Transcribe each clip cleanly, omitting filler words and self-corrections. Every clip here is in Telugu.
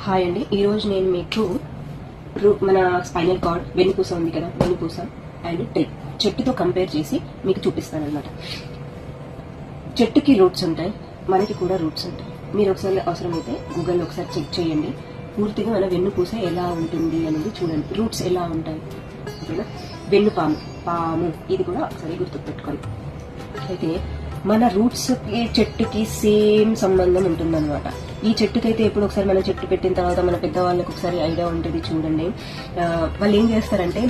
హాయ్ అండి. ఈరోజు నేను మీకు మన స్పైనల్ కార్డ్ వెన్నుపూస ఉంది కదా, వెన్నుపూస అండ్ ట్రీ చెట్టుతో కంపేర్ చేసి మీకు చూపిస్తాను అనమాట. చెట్టుకి రూట్స్ ఉంటాయి, మనకి కూడా రూట్స్ ఉంటాయి. మీరు ఒకసారి అవసరమైతే గూగుల్లో ఒకసారి చెక్ చేయండి. పూర్తిగా మన వెన్నుపూస ఎలా ఉంటుంది అనేది చూడండి, రూట్స్ ఎలా ఉంటాయి. ఓకేనా? పాము ఇది కూడా ఒకసారి గుర్తుపెట్టుకోండి. అయితే మన రూట్స్ కి చెట్టుకి సేమ్ సంబంధం ఉంటుందన్నమాట. ఈ చెట్టుకైతే ఎప్పుడు ఒకసారి మనం చెట్టు పెట్టిన తర్వాత మన పెద్దవాళ్ళకి ఒకసారి ఐడియా ఉంటుంది చూడండి. వాళ్ళు ఏం చేస్తారంటే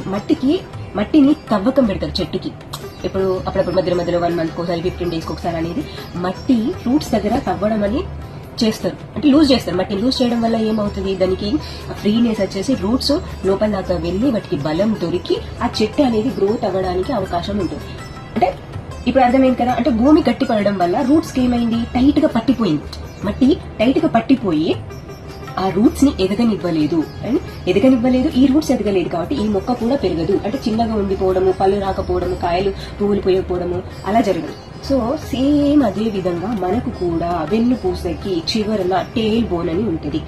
మట్టిని తవ్వకం పెడతారు చెట్టుకి. ఇప్పుడు అప్పుడప్పుడు మధ్యలో 1 month ఒకసారి 15 days ఒకసారి అనేది మట్టి రూట్స్ దగ్గర తవ్వడం అని చేస్తారు. అంటే లూజ్ చేస్తారు. మట్టిని లూజ్ చేయడం వల్ల ఏమవుతుంది, దానికి ఫ్రీనెస్ వచ్చేసి రూట్స్ లోపల దాకా వెళ్ళి వాటికి బలం దొరికి ఆ చెట్టు అనేది గ్రోత్ అవ్వడానికి అవకాశం ఉంటుంది. అంటే ఇప్పుడు అర్థమైంది కదా. అంటే భూమి గట్టి పడడం వల్ల రూట్స్ కి ఏమైంది, టైట్ గా పట్టిపోయింది. మట్టి టైట్ గా పట్టిపోయి ఆ రూట్స్ ని ఎదగనివ్వలేదు. ఈ రూట్స్ ఎదగలేదు కాబట్టి ఈ మొక్క కూడా పెరగదు. అంటే చిన్నగా ఉండిపోవడము, పళ్ళు రాకపోవడము, కాయలు పువ్వులు పోయకపోవడము అలా జరగదు. సో సేమ్ అదే విధంగా మనకు కూడా వెన్నుపూసకి చివరన టేల్ బోన్ అని ఉంటుంది.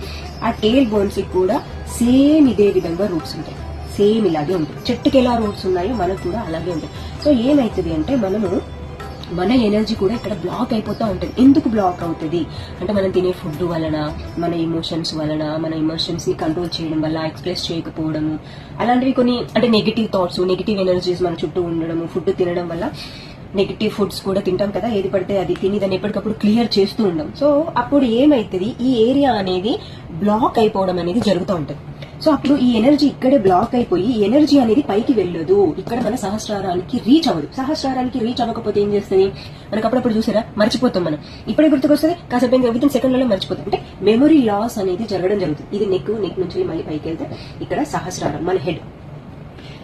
ఆ టేల్ బోన్స్ కి కూడా సేమ్ ఇదే విధంగా రూట్స్ ఉంటాయి. సేమ్ ఇలాగే ఉంటుంది. చెట్టుకి ఎలా రూట్స్ ఉన్నాయో మనకు కూడా అలాగే ఉంటాయి. సో ఏమైతుంది అంటే మన ఎనర్జీ కూడా ఇక్కడ బ్లాక్ అయిపోతూ ఉంటుంది. ఎందుకు బ్లాక్ అవుతుంది అంటే మనం తినే ఫుడ్ వలన, మన ఎమోషన్స్ వలన, మన ఎమోషన్స్ ని కంట్రోల్ చేయడం వల్ల, ఎక్స్ప్రెస్ చేయకపోవడము, అలాంటివి కొన్ని అంటే నెగిటివ్ థాట్స్, నెగిటివ్ ఎనర్జీస్ మన చుట్టూ ఉండడము, ఫుడ్ తినడం వల్ల నెగిటివ్ ఫుడ్స్ కూడా తింటాం కదా, ఏది పడితే అది తిని దాన్ని ఎప్పటికప్పుడు క్లియర్ చేస్తూ ఉండం. సో అప్పుడు ఏమైతుంది, ఈ ఏరియా అనేది బ్లాక్ అయిపోవడం అనేది జరుగుతూ ఉంటుంది. సో అప్పుడు ఈ ఎనర్జీ ఇక్కడే బ్లాక్ అయిపోయి ఈ ఎనర్జీ అనేది పైకి వెళ్ళదు, ఇక్కడ మన సహస్రారానికి రీచ్ అవ్వదు. సహస్రారానికి రీచ్ అవ్వకపోతే ఏం చేస్తుంది, మనకు అప్పుడప్పుడు చూసారా మర్చిపోతాం. మనం ఇప్పుడే గుర్తుకొస్తుంది, కాసేపు వితిన్ సెకండ్లలో మర్చిపోతాం. అంటే మెమరీ లాస్ అనేది జరగడం జరుగుతుంది. ఇది నెక్ నుంచి మళ్ళీ పైకి వెళ్తే ఇక్కడ సహస్రారం మన హెడ్.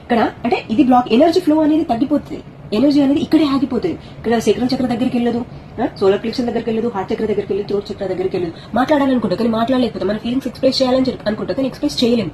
ఇక్కడ అంటే ఇది బ్లాక్, ఎనర్జీ ఫ్లో అనేది తగ్గిపోతుంది. ఎనర్జీ అనేది ఇక్కడే ఆగిపోతుంది. ఇక్కడ శక్రం చక్ర దగ్గరికి వెళ్ళదు, సోలార్ ప్లెక్స్ దగ్గరికి వెళ్ళదు, హార్ట్ చక్ర దగ్గరికి వెళ్ళదు, థ్రోట్ చక్ర దగ్గరికి వెళ్ళదు. మాట్లాడాలనుకుంటా కానీ మాట్లాడలేకపోతే, మన ఫీలింగ్స్ ఎక్స్ప్రెస్ చేయాలని అనుకుంటా కానీ ఎక్స్ప్రెస్ చేయలేము.